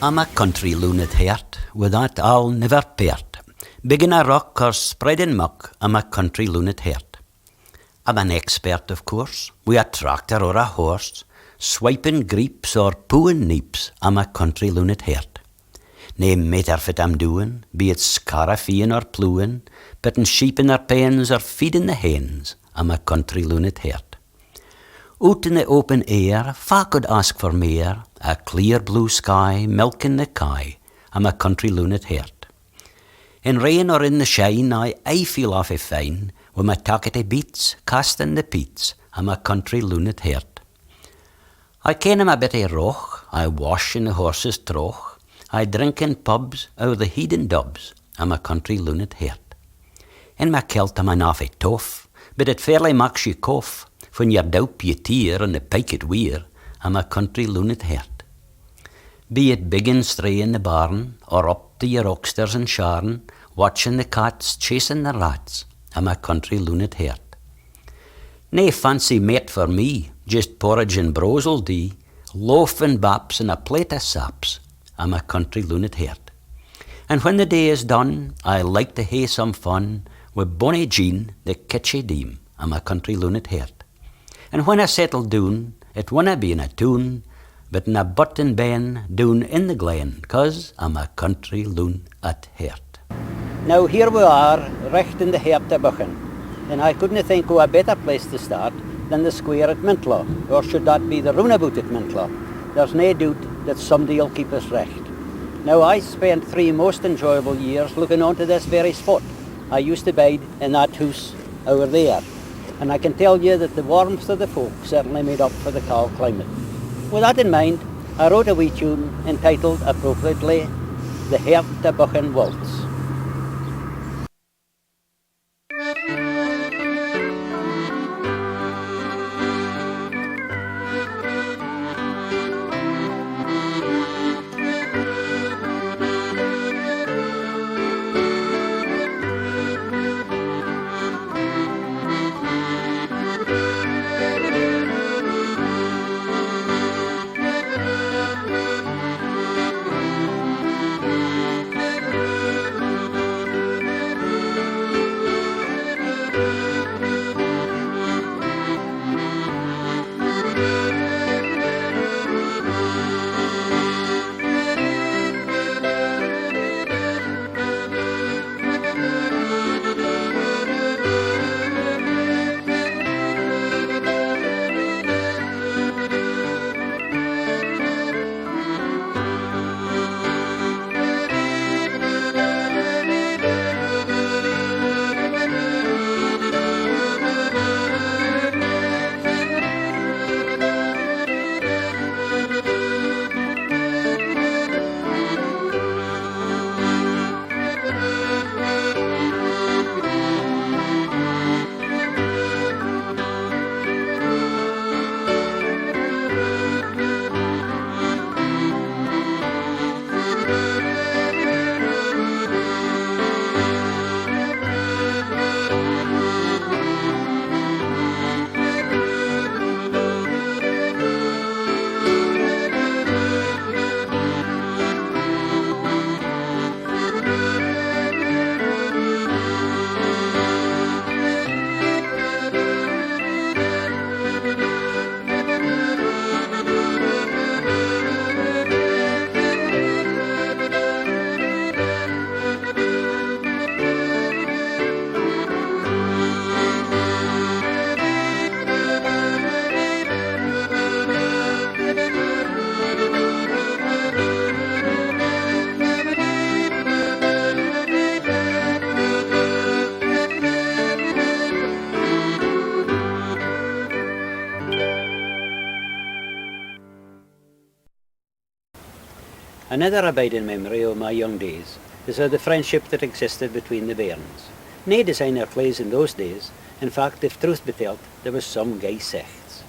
I'm a country loon at heart, with that I'll never part. Big in a rock or spreading muck, I'm a country loon at heart. I'm an expert, of course, with a tractor or a horse, swiping greeps or pooing neeps, I'm a country loon at heart. Nae matter fit I'm doing, be it scarifying or ploughing, putting sheep in their pens or feeding the hens, I'm a country loon at heart. Out in the open air, fa could ask for mair, a clear blue sky, milking the kye, I'm a country loon at heart. In rain or in the shine, I feel awfy fine, with my tackety beats, casting the peats, I'm a country loon at heart. I ken him a bit of roch, I wash in the horse's troch, I drink in pubs, o'er the heathen dubs, I'm a country loon at heart. In my kilt I'm an awfy tough, but it fairly makes you cough, when you're doup you tear and the pike it weir, I'm a country loon at heart. Be it big and stray in the barn, or up to your oxters and sharn, watching the cats, chasing the rats, I'm a country loon at heart. Nae fancy mate for me, just porridge and brose all day, loaf and baps and a plate of saps, I'm a country loon at heart. And when the day is done, I like to hae some fun, with bonny Jean, the kitschy dame, I'm a country loon at heart. And when I settle down, it winna be in a tune, but in a butt and ben down in the glen, 'cause I'm a country loon at heart. Now here we are, recht in the heart of Buchan, and I couldn't think of a better place to start than the square at Mintlaw, or should that be the roundabout at Mintlaw. There's no doubt that somebody'll keep us recht. Now I spent 3 most enjoyable years looking onto this very spot. I used to bide in that house over there. And I can tell you that the warmth of the folk certainly made up for the cold climate. With that in mind, I wrote a wee tune entitled, appropriately, The Heart of Buchan Waltz. Another abiding memory of my young days is of the friendship that existed between the bairns. Nae designer plays in those days. In fact, if truth be told, there was some gay sects.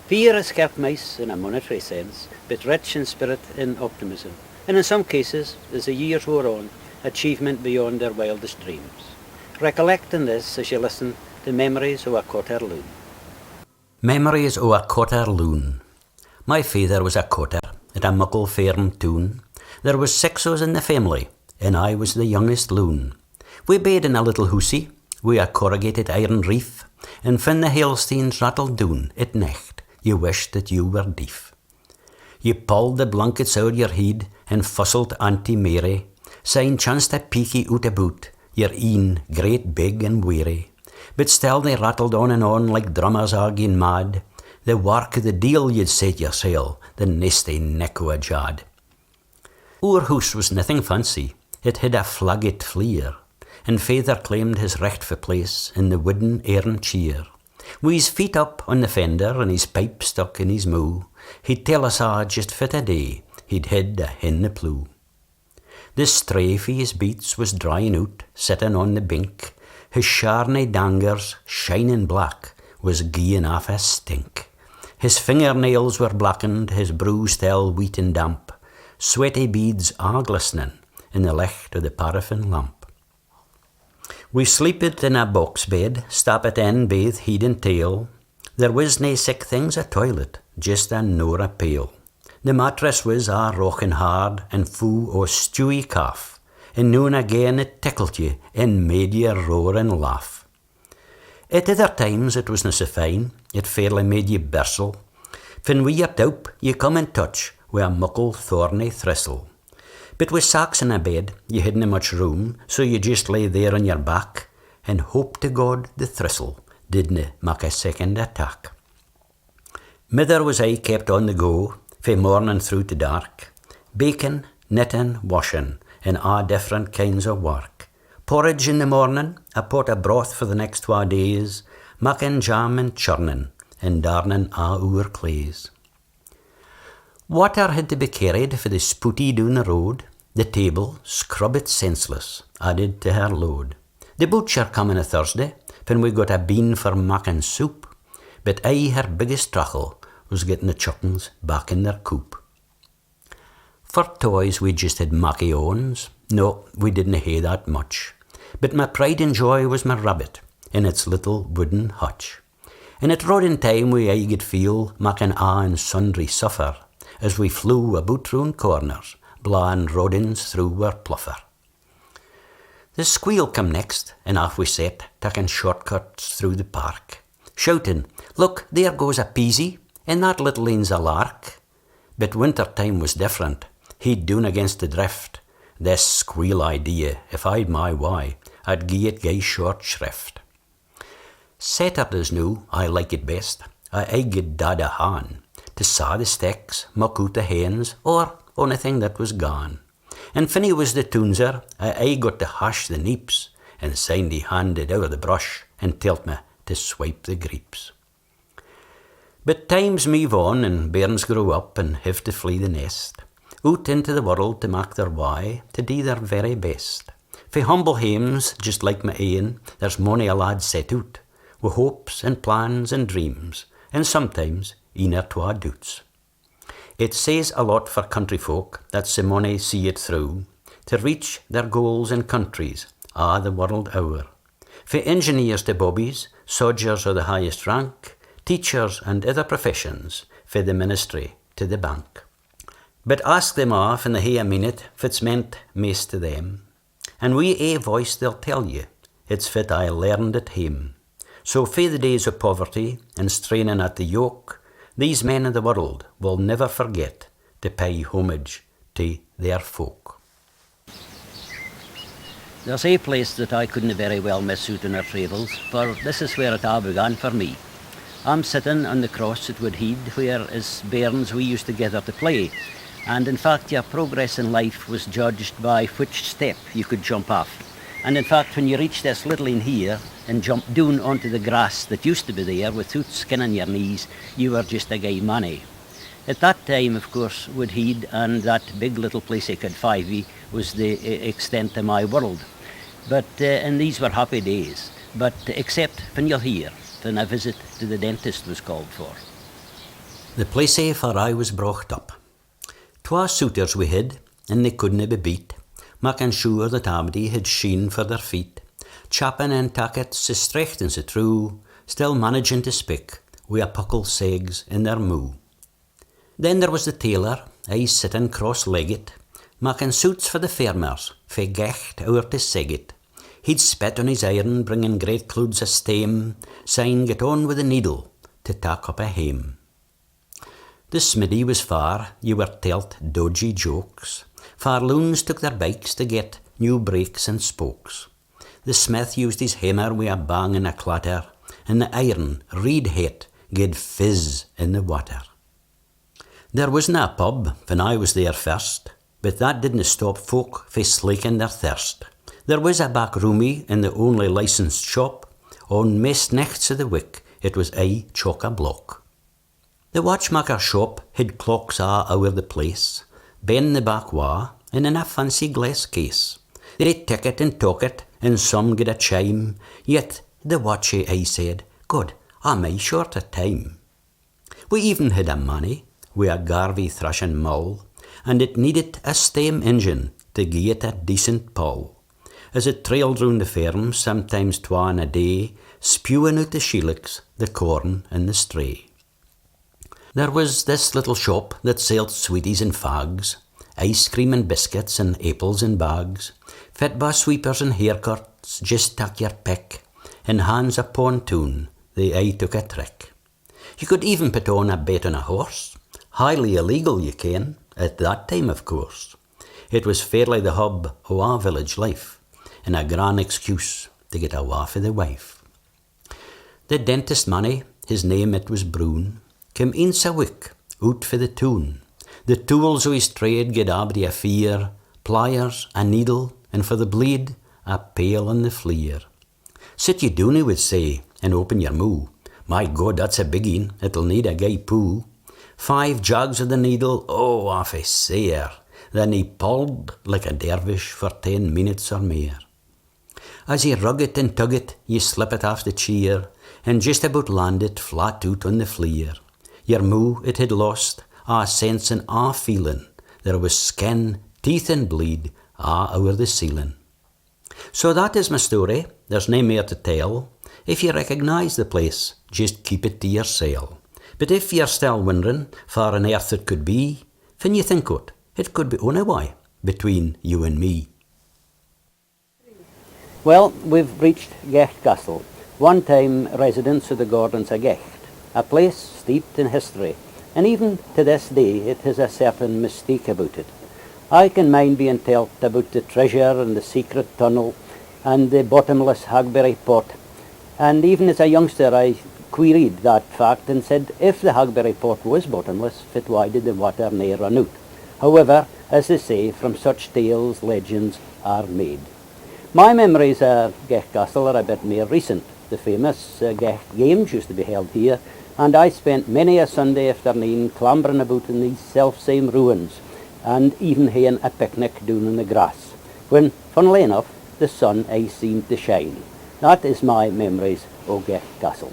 Fear as kept mice in a monetary sense, but rich in spirit and optimism, and in some cases, as the years wore on, achievement beyond their wildest dreams. Recollect in this as you listen to Memories of a Cotter Loon. Memories of a Cotter Loon. My father was a cotter at a muckle farm toon, There was 6 of us in the family, and I was the youngest Loon. We bed in a little hoosie, wi' a corrugated iron reef, and fin the hailstones rattled doon at nicht, you wished that you were deaf. You pulled the blankets out your head and fussled Auntie Mary, saying chance to peeky out about, your een great big and weary. But still they rattled on like drummers arguing mad, the work of the deal you'd set yoursel, the nasty neck o' a jad. Our house was nothing fancy, it had a flagget fleer, and Father claimed his rightful place in the wooden iron chair. With his feet up on the fender and his pipe stuck in his mou, he'd tell us a' just fit a day he'd had a hen the pleugh. The strafe of his beats was drying out, sitting on the bink. His sharny dangers, shining black, was gieing off a stink. His fingernails were blackened, his brow still wheat and damp, sweaty beads a' glistening in the light of the paraffin lamp. We sleeped in a box bed, stappit in baith head and tail. There was nae sick things a toilet, just a nora pail. The mattress was a rockin' hard and fu' o' stewy calf, and now and again it tickled ye and made ye roar and laugh. At other times it was na so fine, it fairly made ye birstle. Fin wi' your doup ye come in touch wi' a muckle thorny thistle. But with sacks in a bed, you hadna much room, so you just lay there on your back and hope to God the thistle didna mak a second attack. Mither was I kept on the go, fae morning through to dark, baking, knitting, washing, and a' different kinds of work. Porridge in the morning, a pot of broth for the next 2 days, making jam and churning, and darning a' our clays. Water had to be carried for the spooty down the road, the table, scrubbit senseless, added to her load. The butcher come on a Thursday, when we got a bean for making soup, but aye her biggest trouble was getting the chuckens back in their coop. For toys we just had Mackie Owens. No, we didn't hae that much. But my pride and joy was my rabbit in its little wooden hutch. And at rodin time we aye could feel making and sundry suffer, as we flew about round corners, blawing rodins through our pluffer. The squeal come next, and off we set, taking shortcuts through the park, shouting, "Look, there goes a peasy, and that little ane's a lark." But winter time was different. He'd down against the drift. This squeal idea, if I'd my way, I'd gie it gay short shrift. Saturdays now, I like it best. I get dad a han, to saw the sticks, muck out the hens, or onything that was gone. And Finny was the toonser, I got to hash the neeps, and Sandy handed out of the brush and tell't me to swipe the greeps. But times move on, and bairns grow up and have to flee the nest, out into the world to mak their way, to do their very best. Fae humble hames, just like my ain, there's mony a lad set out, with hopes and plans and dreams, and sometimes een or twa doubts. It says a lot for country folk that so mony see it through, to reach their goals in countries, the world o'er. Fae engineers to bobbies, sodgers of the highest rank, teachers and other professions, fae the ministry to the bank. But ask them off and they hae a minute, fit's meant maist to them, and wi' a voice they'll tell you, it's fit I learned at hame. So fae the days of poverty and straining at the yoke, these men of the world will never forget to pay homage to their folk. There's a place that I couldn't very well miss out in our travels, for this is where it all began for me. I'm sitting on the cross at Woodhead, where as bairns we used to gather to play, and in fact your progress in life was judged by which step you could jump off. And in fact, when you reach this little in here and jump down onto the grass that used to be there without skin on your knees, you were just a gay manny. At that time, of course, Woodhead and that big little place called Fyvie was the extent of my world. But and these were happy days. But except when you're here, then a visit to the dentist was called for. The place where I was brought up. 'Twa suitors we had, and they couldn't be beat, making sure that abody had sheen for their feet, chapping and tackets so strecht and so true, still managing to speak wi' a puckle segs in their moo. Then there was the tailor, aye sitting cross-legged, making suits for the farmers, fae Gight ower to Sigget. He'd spit on his iron, bringing great clouds of steam, saying, "Get on with the needle, to tak up a hame." The smithy was far, you were telt dodgy jokes. Far loons took their bikes to get new brakes and spokes. The smith used his hammer wi' a bang and a clatter, and the iron, reed het, gaed fizz in the water. There wasna a pub when I was there first, but that didn't stop folk fae slaking their thirst. There was a back roomie in the only licensed shop. On maist nights of the week, it was aye chock-a-block. The watchmaker's shop had clocks a' ower the place, ben the back wa, and in a fancy glass case. They'd tick it and talk it, and some get a chime, yet the watchy aye said, "God, am I short of time?" We even had a manny, wi' a garvey thrashing mull, and it needed a steam engine to gie it a decent pull. As it trailed round the farm, sometimes twa in a day, spewing out the shillocks, the corn and the stray. There was this little shop that sold sweeties and fags, ice cream and biscuits and apples in bags, fit by sweepers and haircuts, just tak your pick, and hands a pontoon, they aye took a trick. You could even put on a bet on a horse, highly illegal you ken, at that time of course. It was fairly the hub o' our village life, and a grand excuse to get awa for the wife. The dentist manny, his name it was Broon, came eens a week, out for the toon. The tools o' his trade gaed abdy a fear, pliers, a needle, and for the bleed, a pail and the fleer. Sit ye doon, he would say, and open your moo. My God, that's a big een, it'll need a gay poo. 5 jugs of the needle, oh, off a sair. Then he pulled like a dervish for 10 minutes or more. As ye rug it and tug it, ye slip it off the cheer, and just about land it flat out on the fleer. Your moo it had lost, a sense and a feeling. There was skin, teeth and bleed, ower the ceiling. So that is my story, there's nae more to tell. If ye recognise the place, just keep it to yoursel. But if you're still wondering far on earth it could be, when you think o't, it could be only way between you and me. Well, we've reached Gight Castle, one time residence of the Gordons of Gight, a place steeped in history, and even to this day it has a certain mystique about it. I can mind being told about the treasure and the secret tunnel and the bottomless hagberry pot, and even as a youngster I queried that fact and said if the hagberry pot was bottomless, why did the water nae run out? However, as they say, from such tales legends are made. My memories of Gight Castle are a bit more recent. The famous Gight Games used to be held here, and I spent many a Sunday afternoon clambering about in these self-same ruins, and even having a picnic down in the grass, when, funnily enough, the sun aye seemed to shine. That is my memories of Gight Castle.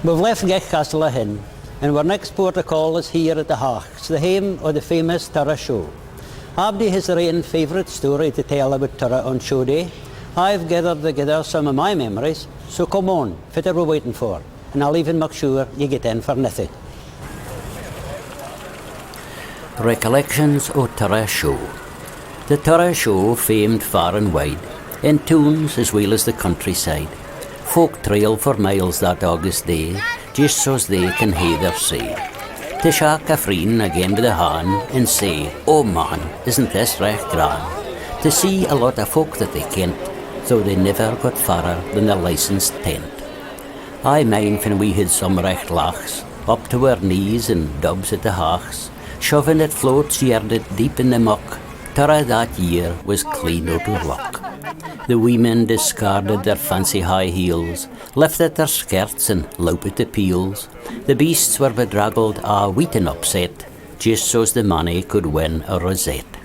We've left Gight Castle ahin, and our next port of call is here at the Hawks, the home of the famous Turriff show. Abdi has their own favourite story to tell about Turriff on show day. I've gathered together some of my memories, so come on, what are we waiting for? And I'll even make sure you get in for nothing. Recollections of Turriff show. The Turriff show famed far and wide, in towns as well as the countryside. Folk trail for miles that August day, just so's they can hear their say. To shake a friend again with a hand and say, "Oh man, isn't this recht grand?" To see a lot of folk that they kent, though they never got farther than their licensed tent. I mind when we had some recht lachs, up to our knees in dubs at the Hawks, shoving at floats yarded deep in the muck. Turriff that year was clean out of luck. The women discarded their fancy high heels, lifted their skirts and louped the peels. The beasts were bedraggled a wheaten upset, just so's the money could win a rosette.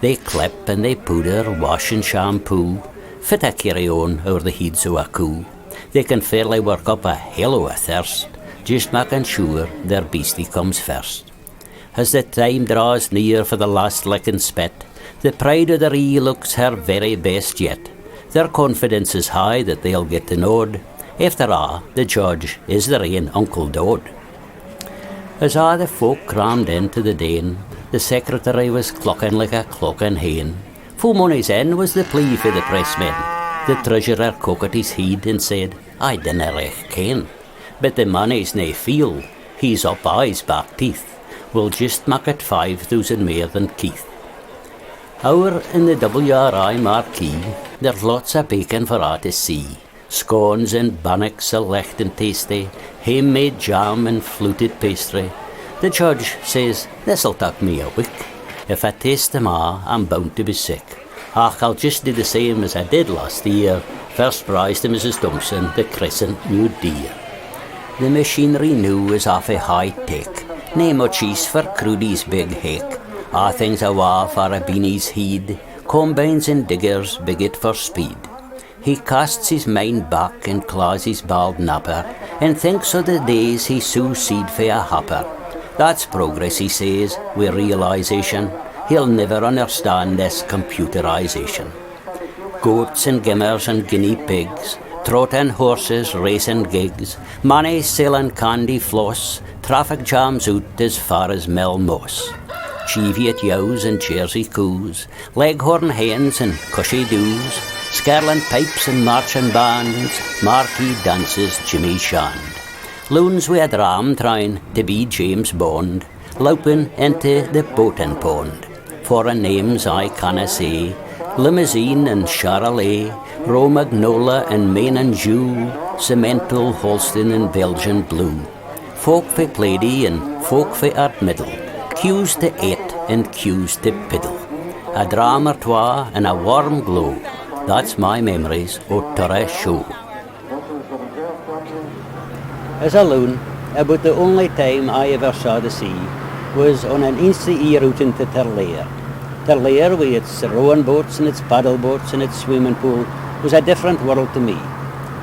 They clip and they powder, wash and shampoo, fit a carry on o'er the heads o' a coo. They can fairly work up a hell o' a thirst, just making sure their beastie comes first. As the time draws near for the last lick and spit, the pride of the ree looks her very best yet. Their confidence is high that they'll get the nod. After all, the judge is their ain Uncle Dod. As all the folk crammed into the den, the secretary was clucking like a clucking hen. "Full money's in," was the plea for the pressmen. The treasurer cocked his head and said, "I dinna recht ken. But the money's nae feel. He's up a' his back teeth. We'll just mak it 5,000 more than Keith." Over in the WRI marquee, there's lots of bacon for all to see. Scones and bannocks so licht and tasty, hame-made jam and fluted pastry. The judge says, "This'll take me a week. If I taste them all, I'm bound to be sick. Ach, I'll just do the same as I did last year. First prize to Mrs. Thompson, the Crescent New Deer." The machinery new is off a high tech. Nae much use for Crudy's big hake. All things awa for a beanie's heed. Combines and diggers bigot for speed. He casts his mind back and claws his bald napper, and thinks of the days he sow seed for a hopper. That's progress, he says, with realisation. He'll never understand this computerisation. Goats and gimmers and guinea pigs, trotting horses, racing gigs, money selling candy floss, traffic jams out as far as Melmoss. Cheviot yows and Jersey coos, leghorn hens and cushy doos, skirling pipes and marching bands, marquee dances Jimmy Shand. Loons with a dram trying to be James Bond, loping into the boating pond. Foreign names I canna say, Limousine and Charolais, Romagnola and Maine and Jew, Cemental, Holstein and Belgian Blue. Folk for Plady and folk for art middle, cues to eat and cues to piddle. A dram or twa and a warm glow, that's my memories o' Turriff show. As a loon, about the only time I ever saw the sea was on an Insta-E route into Turriff. Turriff, with its rowing boats and its paddle boats and its swimming pool, was a different world to me.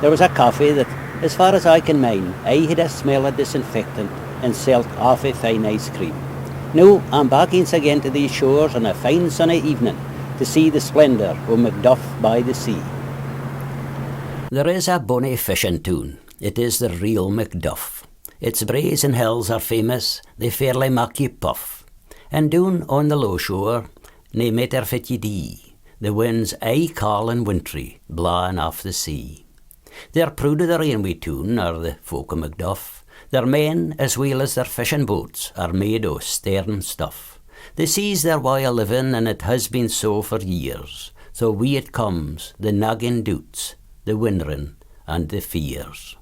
There was a cafe that, as far as I can mind, I had a smell of disinfectant and sold awful fine ice cream. Now I'm back once again to these shores on a fine sunny evening to see the splendour of Macduff by the sea. There is a bonny fishing town. It is the real Macduff. Its braes and hills are famous, they fairly mak ye puff. And down on the low shore, nae matter fit ye dee, the wind's aye caul and wintry, blawing off the sea. They're proud of their ain wee town, are the folk of Macduff. Their men, as well as their fishing boats, are made o' stern stuff. The sea's their way o' living, and it has been so for years. So we it comes, the nagging doots, the windering, and the fears.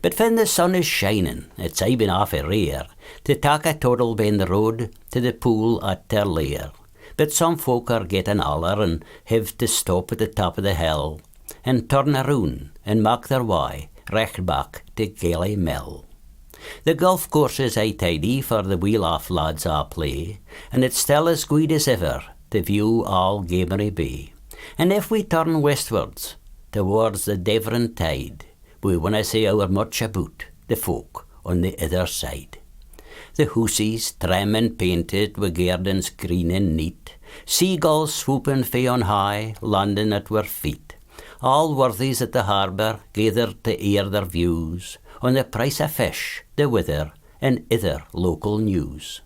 But when the sun is shining, it's aye been awfu' rare to tak a toddle ben the road to the pool at Turriff. But some folk are getting aller and have to stop at the top of the hill and turn around and mak their way recht back to Gailey Mill. The golf course is aye tidy for the wheel-off lads a play, and it's still as good as ever to view all Gamery Bay. And if we turn westwards, towards the Devon tide, we winna say our much about the folk on the other side. The hoosies, trim and painted, with gardens green and neat, seagulls swooping fae on high, landing at our feet. All worthies at the harbour gathered to air their views on the price of fish, the weather, and other local news.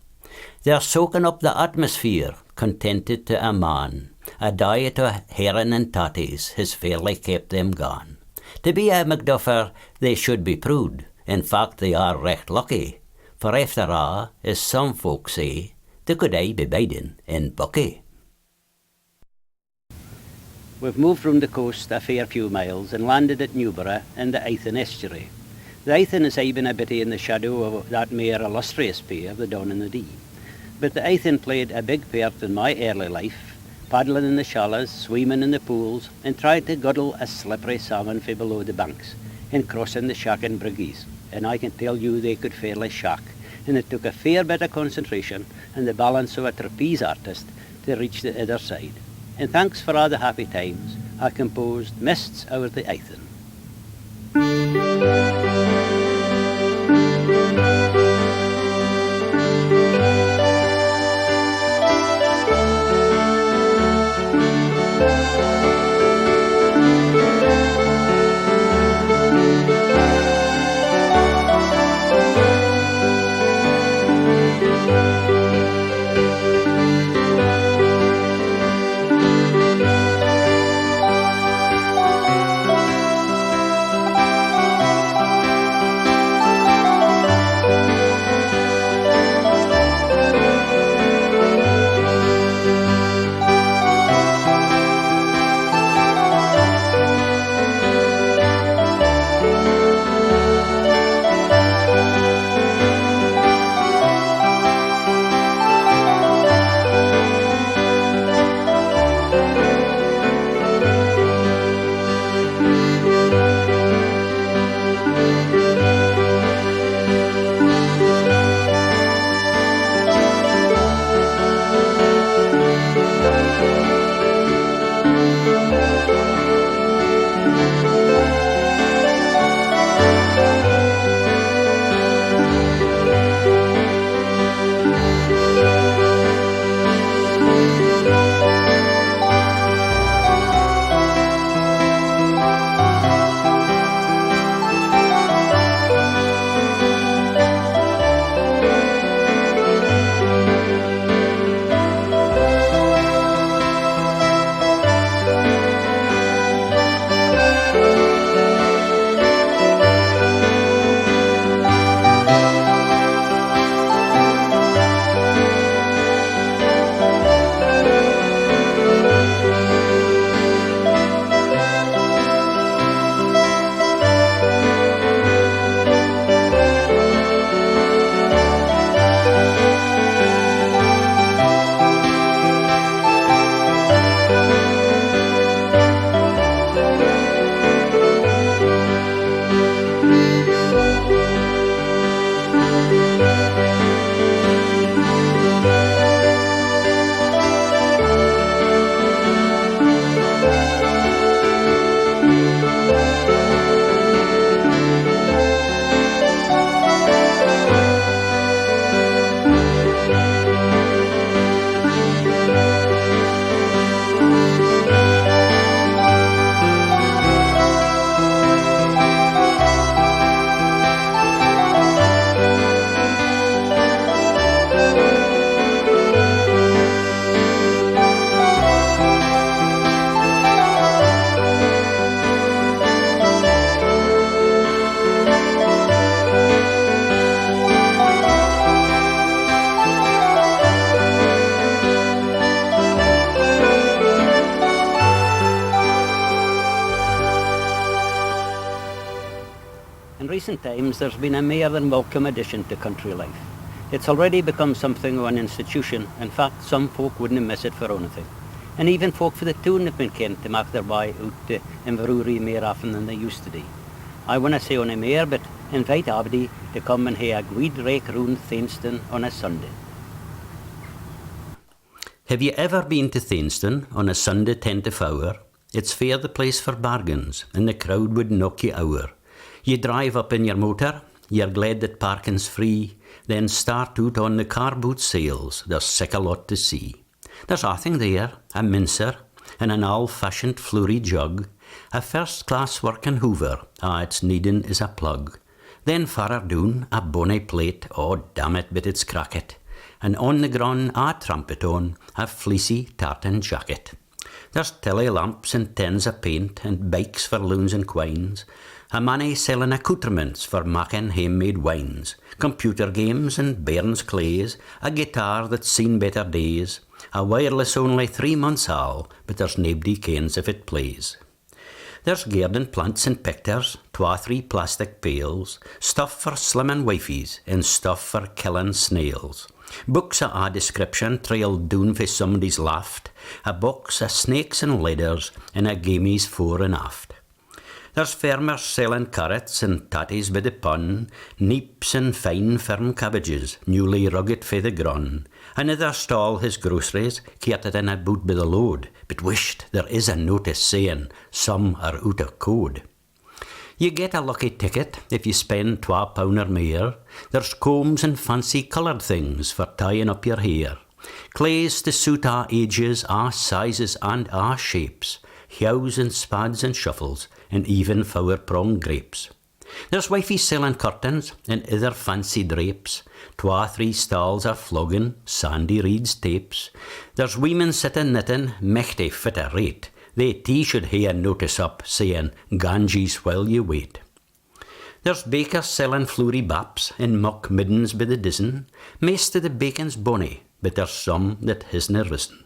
They're soaking up the atmosphere, contented to a man. A diet of herring and tatties has fairly kept them gone. To be a Macduffer, they should be proud. In fact, they are recht lucky. For after all, as some folk say, they could aye be biding in Bucky. We've moved from the coast a fair few miles and landed at Newborough in the Eithin estuary. The Eithin has aye been a bit in the shadow of that mere illustrious pair, the Don and the Dee. But the Eithin played a big part in my early life, paddling in the shallows, swimming in the pools, and trying to guddle a slippery salmon from below the banks, and crossing the shacking briggies. And I can tell you they could fairly shack, and it took a fair bit of concentration and the balance of a trapeze artist to reach the other side. And thanks for all the happy times, I composed Mists Over the Eithin. In recent times, there's been a more than welcome addition to country life. It's already become something of an institution. In fact, some folk wouldn't miss it for anything. And even folk for the town have been kent to make their way out to Inverurie more often than they used to do. I wouldn't say on a more, but invite everybody to come and hear a good rake round Thainstone on a Sunday. Have you ever been to Thainstone on a Sunday 10 to 4? It's fair the place for bargains, and the crowd would knock you over. You drive up in your motor, you're glad that parking's free, then start out on the car boot sails, there's sick a lot to see. There's nothing there, a mincer, and an old-fashioned floury jug, a first-class working hoover, it's needing is a plug. Then farrer down, a bonny plate, oh damn it, but it's cracket, and on the ground a trumpet on, a fleecy tartan jacket. There's telly lamps and tins of paint, and bikes for loons and quines, a manny selling accoutrements for making hame-made wines, computer games and bairns' clays, a guitar that's seen better days, a wireless only 3 months old, but there's nobody kens if it plays. There's garden plants and pictures, 2 or 3 plastic pails, stuff for slimming wifies and stuff for killing snails. Books of a description trailed down for somebody's laft, a box of snakes and ladders, and a gamies fore and aft. There's farmers selling carrots and tatties by the pun, neeps and fine firm cabbages, newly rugged for the grun. Another stall his groceries, catered in a boot by the load, but wished there is a notice saying some are out of code. You get a lucky ticket if you spend £12 or more. There's combs and fancy coloured things for tying up your hair. Clays to suit our ages, our sizes and our shapes. Hews and spads and shuffles, and even four-pronged grapes. There's wifey selling curtains and other fancy drapes. 2 or 3 stalls are flogging Sandy Reid's tapes. There's women sitting knitting, mechty fit a rate. They too should hear notice up saying, Ganges while you wait. There's bakers selling floury baps and muck middens by the dozen. Maist of the bacon's bonny, but there's some that hasna risen.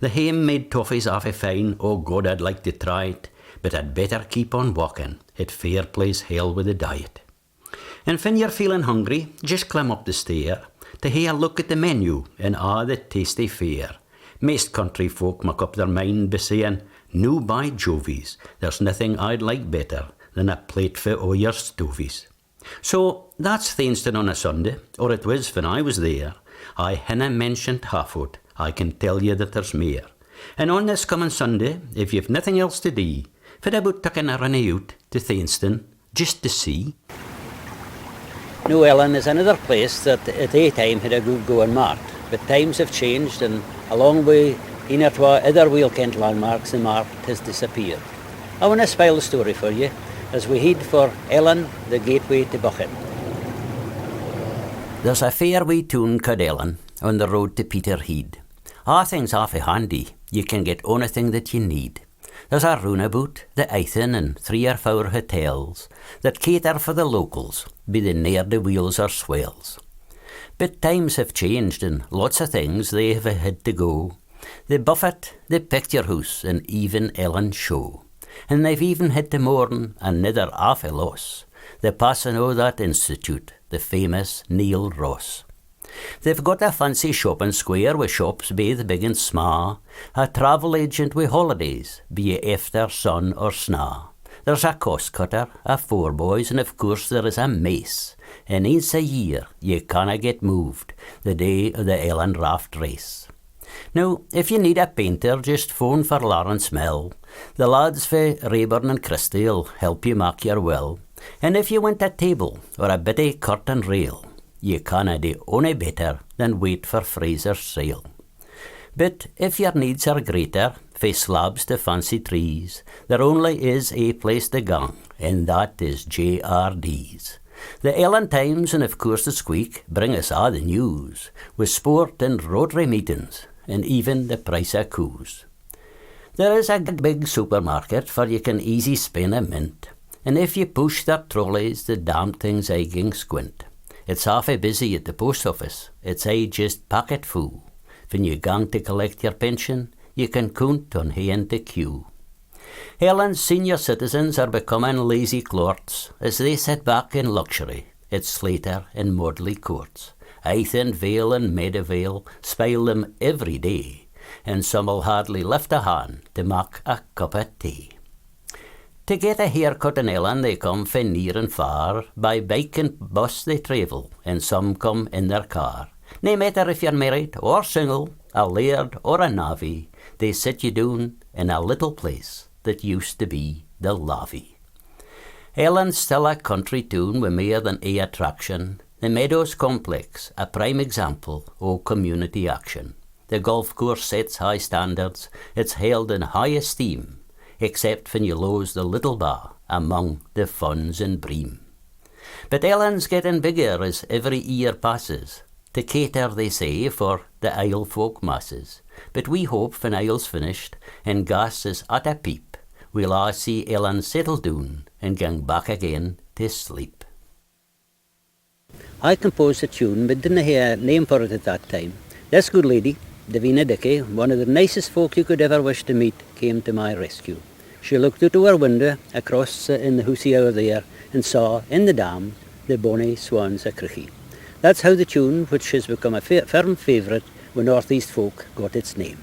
The hame-made toffee's awfully fine, oh God, I'd like to try it, but I'd better keep on walking, it fair plays hell with the diet. And when you're feeling hungry, just climb up the stair, to hae a look at the menu, and the tasty fare. Maist country folk muck up their mind by saying, no by Jovies, there's nothing I'd like better than a plateful o' your stovies. So, that's Thainstone on a Sunday, or it was when I was there. I hinna mentioned half o't, I can tell you that there's more. And on this coming Sunday, if you've nothing else to do, fit about taking a runny out to Thainstone, just to see. Now Ellon is another place that at a time had a good going mark, but times have changed and along with in or two other well-kent landmarks, the mark has disappeared. I want to spell the story for you as we head for Ellon, the gateway to Buchan. There's a fair wee town called Ellon on the road to Peterhead. All things awfully handy, you can get anything that you need. There's a runabout, the Eithin and 3 or 4 hotels that cater for the locals, be they near the wheels or swells. But times have changed and lots of things they have had to go. The Buffet, the Picture House and even Ellon Show. And they've even had to mourn another awful loss, the passing o' that institute, the famous Neil Ross. They've got a fancy shopping square with shops both big and sma', a travel agent with holidays, be it after sun or snaw. There's a cost cutter, a 4 boys, and of course there is a mace. And once a year you canna get moved, the day of the Ellon Raft race. Now, if you need a painter, just phone for Lawrence Mill. The lads for Rayburn and Christie'll help you mark your will. And if you want a table or a bitty curtain rail, you canna do ony better than wait for Fraser's sale. But if your needs are greater, fae slabs to fancy trees, there only is a place to gang, and that is JRD's. The Ellon Times and of course the Squeak bring us all the news, with sport and Rotary meetings, and even the price of coos. There is a big supermarket for you can easy spend a mint, and if you push their trolleys, the damn things aiging squint. It's awfully busy at the post office, it's just packet full. When you gang to collect your pension, you can count on haeing to queue. Ellon's senior citizens are becoming lazy clorts as they sit back in luxury at Slater and Maudley courts. Eithin Vale and Meadowvale spile them every day, and some'll hardly lift a hand to mak a cup of tea. To get a haircut in Ellon they come fae near and far, by bike and bus they travel, and some come in their car. No matter if you're married or single, a laird or a navvy, they sit you down in a little place that used to be the lavvy. Ellon's still a country town with more than a attraction. The Meadows Complex, a prime example of community action. The golf course sets high standards. It's held in high esteem, except when you lose the little bar among the funds and bream. But Ellon's getting bigger as every year passes, to cater, they say, for the Isle folk masses. But we hope when Isle's finished and gas is at a peep, we'll all see Ellon settle down and gang back again to sleep. I composed a tune, but didn't hear a name for it at that time. This good lady, Davina Dickey, one of the nicest folk you could ever wish to meet, came to my rescue. She looked out of her window across in the hoosey over there and saw, in the dam, the bonny swans of Crichie. That's how the tune, which has become a firm favourite with North East folk, got its name.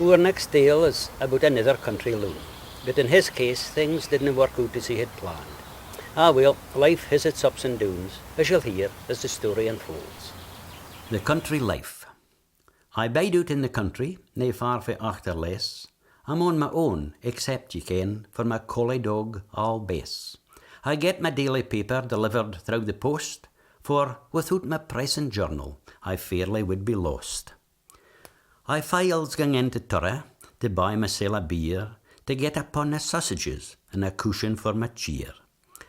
Our next tale is about another country loon, but in his case things didn't work out as he had planned. Ah well, life has its ups and downs, as you'll hear as the story unfolds. The country life. I bide out in the country, nae far frae Achterles. I'm on my own, except ye ken, for my collie dog all base. I get my daily paper delivered through the post, for without my present journal I fairly would be lost. I files gang into Turriff to buy mysel a beer, to get upon the sausages and a cushion for my cheer.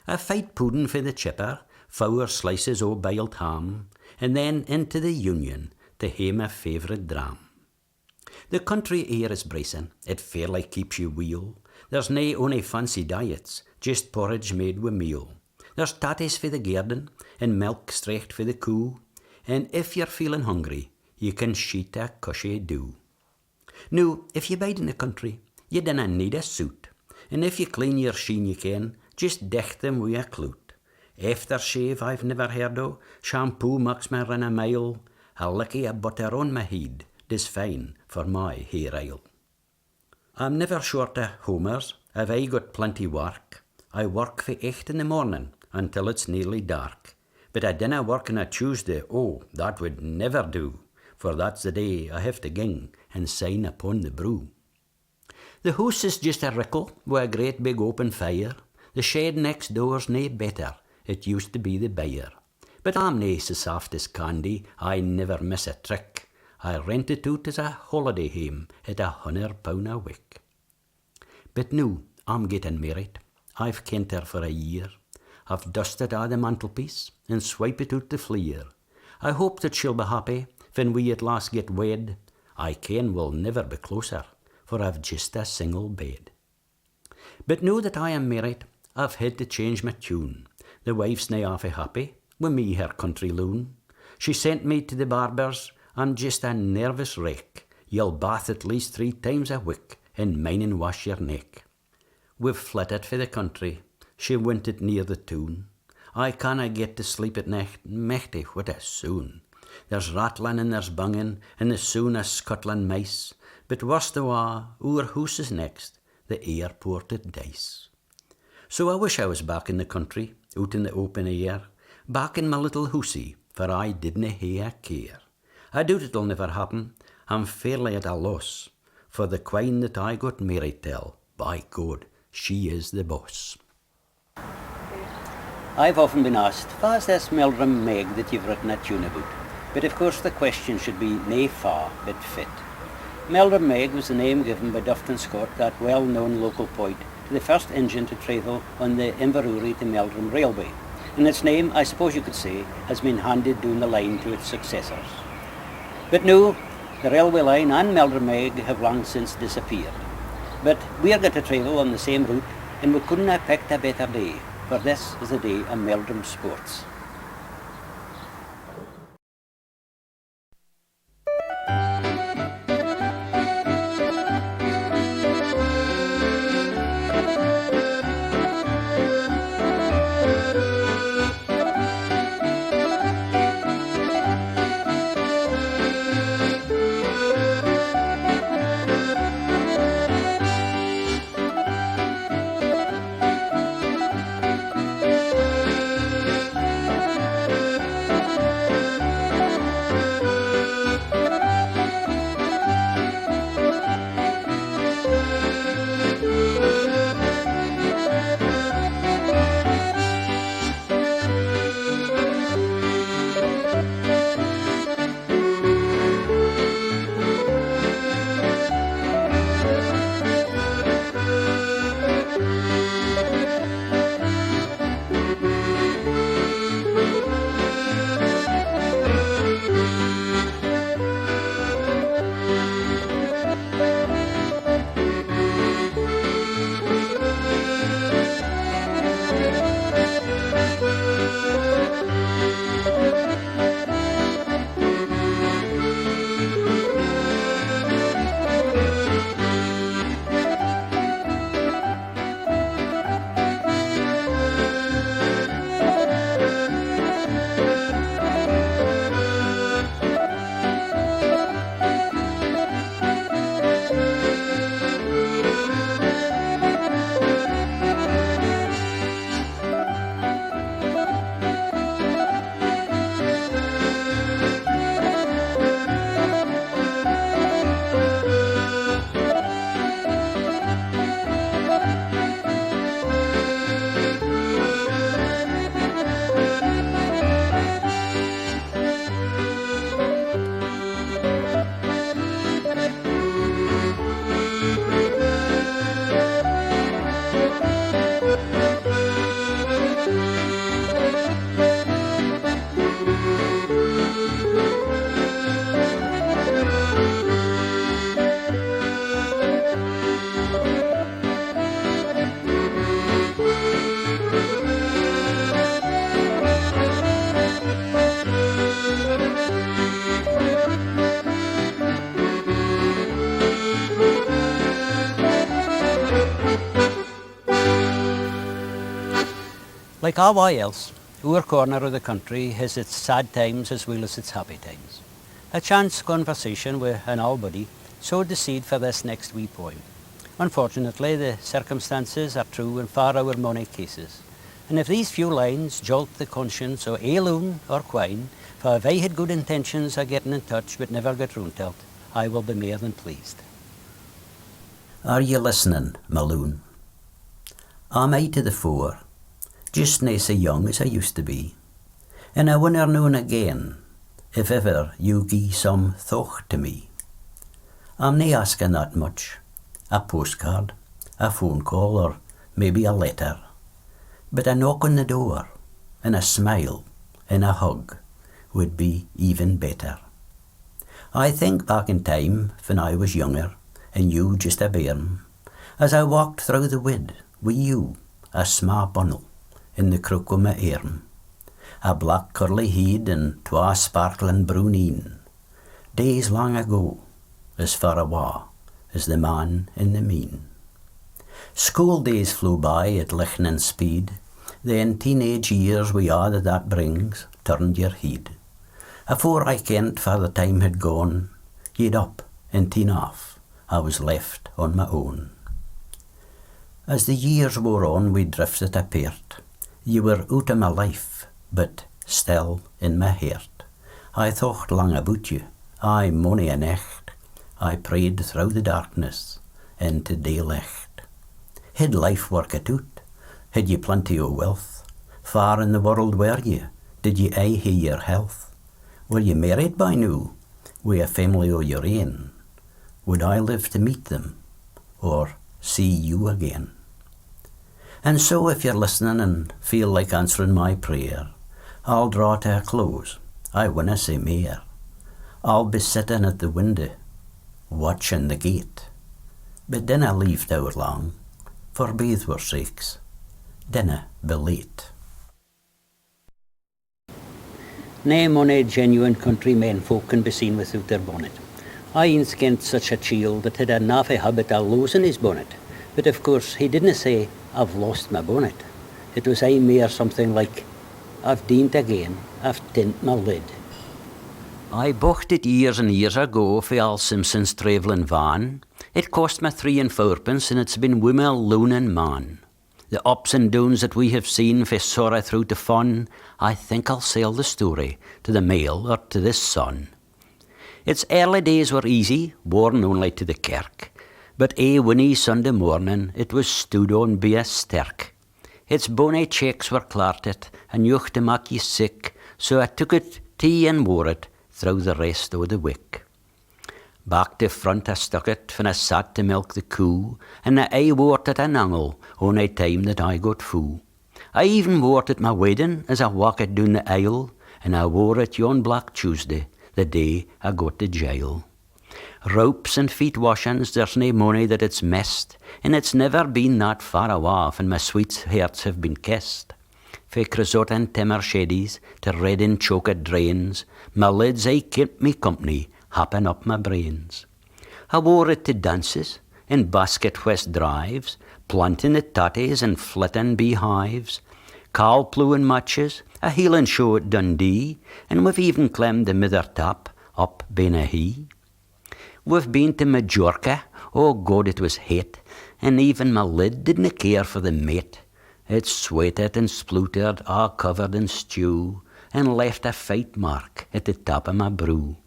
A feit pudding for the chipper, 4 slices o' boiled ham, and then into the Union to hae my favourite dram. The country air is bracing, it fairly keeps you weel. There's nae ony fancy diets, just porridge made with meal. There's tatties for the garden, and milk strecht for the coo, and if you're feeling hungry, you can sheet a cushy do. Now, if you bide in the country, you dinna need a suit, and if you clean your sheen you can, just dicht them with a clout. Aftershave I've never heard o', shampoo makes me run a mile, a licky of butter on my head, 'tis fine for my hair oil. I'm never short of homers, if I got plenty work. I work for 8 in the morning until it's nearly dark. But I dinna work on a Tuesday, oh, that would never do, for that's the day I have to ging and sign upon the brew. The house is just a rickle with a great big open fire. The shed next door's nae better, it used to be the byre. But I'm nae so soft as candy, I never miss a trick. I rent it out as a holiday home at £100 a week. But now I'm getting married. I've kent her for a year. I've dusted a' the mantelpiece and swiped it out the fleer. I hope that she'll be happy when we at last get wed. I ken we'll never be closer, for I've just a single bed. But now that I am married, I've had to change my tune. The wife's nae awful happy with me, her country loon. She sent me to the barber's. I'm just a nervous wreck. You'll bath at least 3 times a week and mine and wash your neck. We've flitted for the country. She went it near the town. I canna get to sleep at night. Mechty, what a soon. There's rattling and there's bunging, and there's soon a scuttling mice. But worst of all, our house is next, the airport at Dice. So I wish I was back in the country, out in the open air, back in my little housie, for I didna hae a care. I doubt it'll never happen. I'm fairly at a loss, for the quine that I got married till, by God, she is the boss. I've often been asked, wha's this Meldrum Meg that you've written a tune about? But of course the question should be nae fa, but fit. Meldrum Meg was the name given by Dufton Scott, that well-known local poet, to the first engine to travel on the Inverurie to Meldrum Railway. And its name, I suppose you could say, has been handed down the line to its successors. But now, the railway line and Meldrum Meg have long since disappeared. But we are going to travel on the same route, and we couldn't have picked a better day, for this is the day of Meldrum sports. Like all else, our corner of the country has its sad times as well as its happy times. A chance conversation with an old buddy sowed the seed for this next wee poem. Unfortunately, the circumstances are true in far our money cases. And if these few lines jolt the conscience o' Loon or Quine, for if I had good intentions of getting in touch but never got round to it, I will be more than pleased. Are you listening, my Loon? I'm I to the fore, just nae so young as I used to be, and I wonder now and again if ever you gie some thought to me. I'm nae asking that much, a postcard, a phone call, or maybe a letter, but a knock on the door, and a smile, and a hug would be even better. I think back in time when I was younger, and you just a bairn, as I walked through the wood with you, a sma bundle, in the crook o' my arm, a black curly head and twa sparkling brown een, days long ago, as far awa as the man in the mean. School days flew by at lightning speed, then teenage years we a' that brings turned your heed. Afore I kent for the time had gone, ye'd up and teen off, I was left on my own. As the years wore on, we drifted apart. You were out of my life, but still in my heart. I thought long about you, I mony a necht. I prayed through the darkness into daylicht. Had life work it out? Had ye plenty o' wealth? Far in the world were ye? Did ye aye hae your health? Were ye married by now, wi' a family o' your ain? Would I live to meet them, or see you again? And so if you're listening and feel like answering my prayer, I'll draw to a close, I winna say mair. I'll be sitting at the window, watching the gate, but dinna leave too long, for baith our sakes, dinna be late. Nae mony genuine country men folk can be seen without their bonnet. I eens kent such a chield that had a naffy habit of losing his bonnet, but of course he didn't say, I've lost my bonnet. It was aye mere something like, I've deemed again, I've tint my lid. I bought it years and years ago for Al Simpson's travelling van. It cost me 3 and 4pence, and it's been wi' me loon and man. The ups and downs that we have seen fae sorrow through to fun, I think I'll sell the story to the Mail or to the Sun. Its early days were easy, worn only to the kirk, but ae winnie Sunday morning it was stewed on by a sterk. Its bonny checks were clarted, and used to mak ye sick, so I took it, tea and wore it, through the rest o' the week. Back to front I stuck it, when I sat to milk the coo, and I aye wore it at an angle, ony time that I got fou. I even wore it at my wedding, as I walked down the aisle, and I wore it yon Black Tuesday, the day I got to jail. Ropes and feet washings, there's nae money that it's missed, and it's never been that far awa when my sweet's hearts have been kissed. Fae Cresot and Timmer Sheddies to red and choked drains, my lids aye kept me company, happen up my brains. I wore it to dances, and basket west drives, planting the tatties and flitting beehives, cow ploughing matches, a heeling show at Dundee, and we've even climbed the mither tap up Benahee. We've been to Majorca, oh God it was hate, and even my lid didn't care for the mate. It sweated and spluttered, all covered in stew, and left a fight mark at the top of my brew.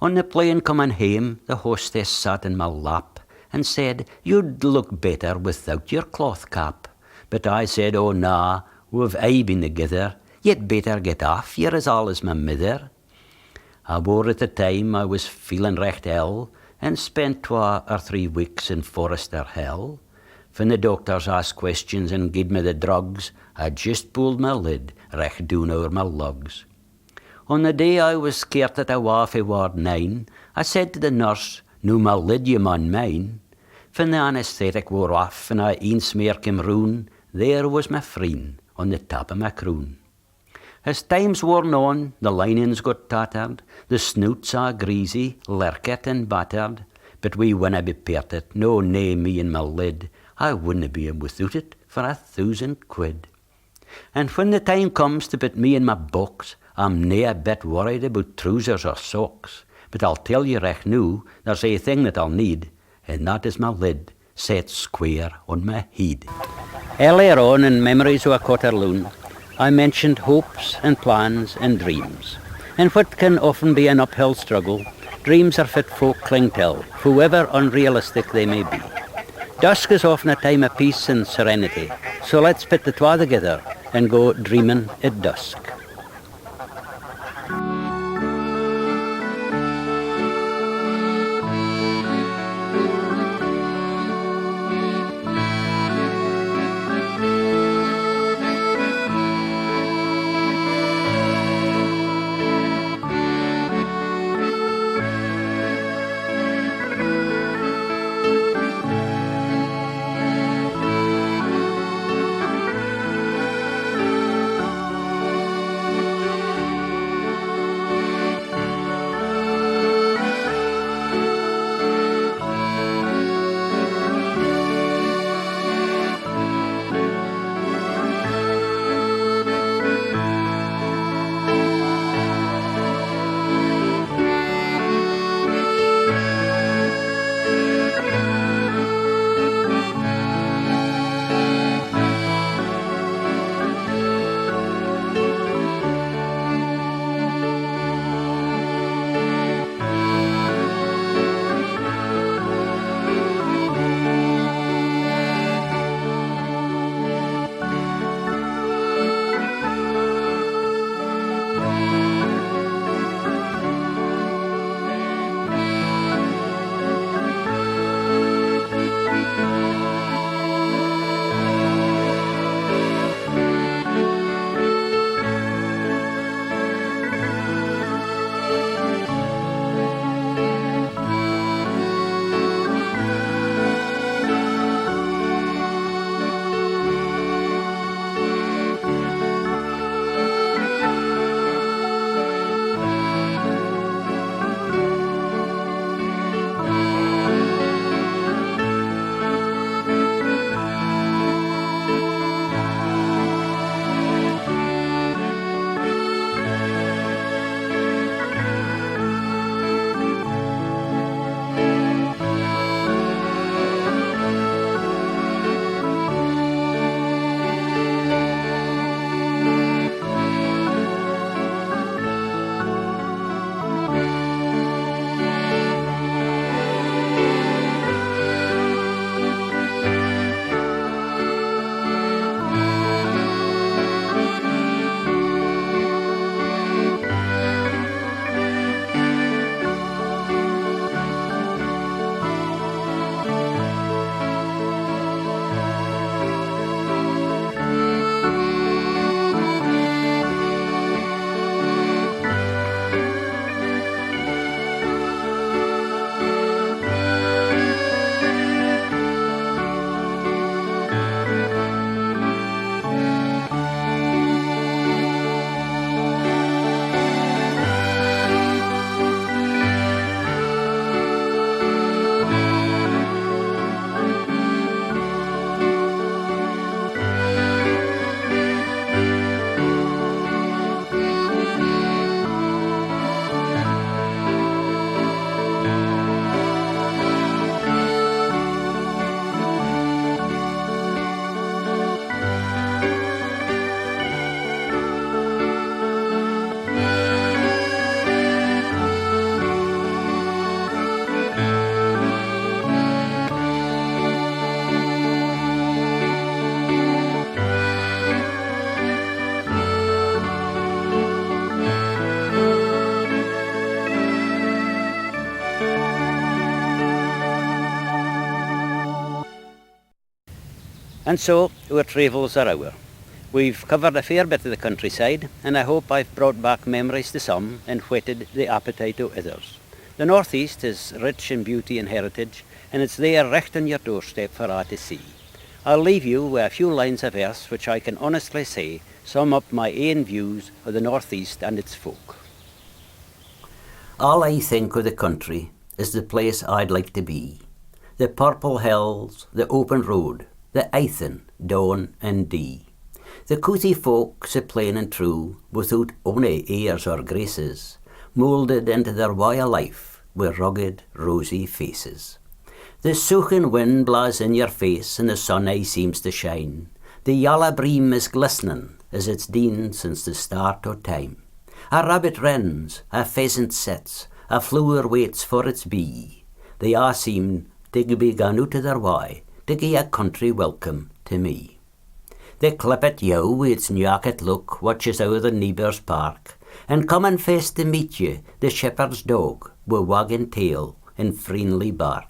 On the plane coming home, the hostess sat in my lap and said, you'd look better without your cloth cap. But I said, oh nah, we've aye been together, you'd better get off, you're as all as my mither. I wore at the time I was feeling recht ill, and spent 2 or 3 weeks in Forester Hill. When the doctors asked questions and gave me the drugs, I just pulled my lid recht down over my lugs. On the day I was scared that I war fae Ward 9, I said to the nurse, "Noo my lid ye maun mine." When the anaesthetic wore off and I een smear came roun, there was my friend on the top of my croon. As times worn on, the linings got tattered, the snoots are greasy, lurket and battered, but we winna be parted, no nae me and my lid, I wouldna be without it for 1,000 quid. And when the time comes to put me in my box, I'm nae a bit worried about trousers or socks, but I'll tell you recht noo, there's a thing that I'll need, and that is my lid, set square on my head. Earlier on in Memories of a Cotter Loon, I mentioned hopes and plans and dreams. In what can often be an uphill struggle, dreams are fit folk cling till, however unrealistic they may be. Dusk is often a time of peace and serenity, so let's put the twa together and go dreaming at dusk. And so our travels are over. We've covered a fair bit of the countryside, and I hope I've brought back memories to some and whetted the appetite of others. The North East is rich in beauty and heritage, and it's there recht on your doorstep for all to see. I'll leave you with a few lines of verse which I can honestly say sum up my own views of the North East and its folk. All I think of the country is the place I'd like to be. The purple hills, the open road, the Eithin, dawn and dee. The cosy folk so plain and true, without ony airs or graces, moulded into their way of life with rugged, rosy faces. The soughing wind blaws in your face and the sun aye seems to shine. The yalla bream is glistening as it's been since the start o' time. A rabbit rens, a pheasant sits, a flower waits for its bee. They a' seem to be gone out of their way to gie a country welcome to me. The clippet yow with its knocket look watches out the neighbour's park, and coming face to meet you, the shepherd's dog, wi' wagging tail and friendly bark.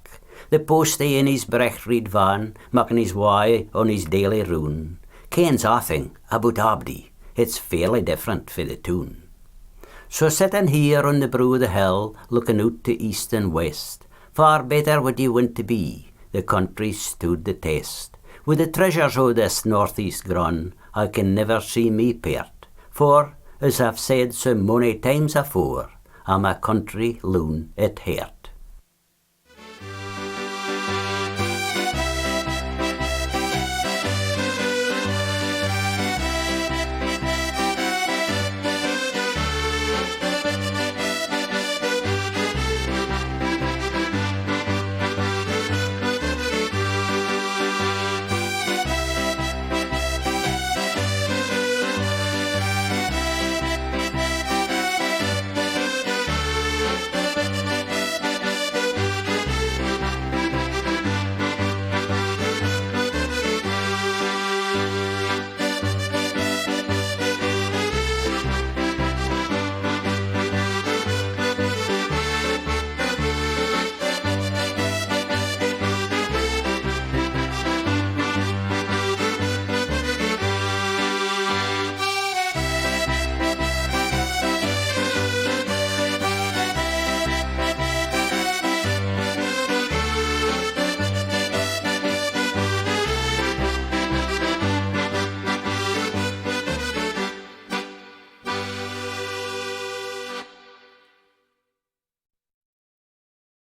The postie in his brecht-reed van, making his way on his daily roon, kens nothing about Abdi, it's fairly different for the tune. So sitting here on the brow of the hill, looking out to east and west, far better would you want to be, the country stood the test. With the treasures o' this north-east grun, I can never see me pairt, for, as I've said so many times afore, I'm a country loon at heart.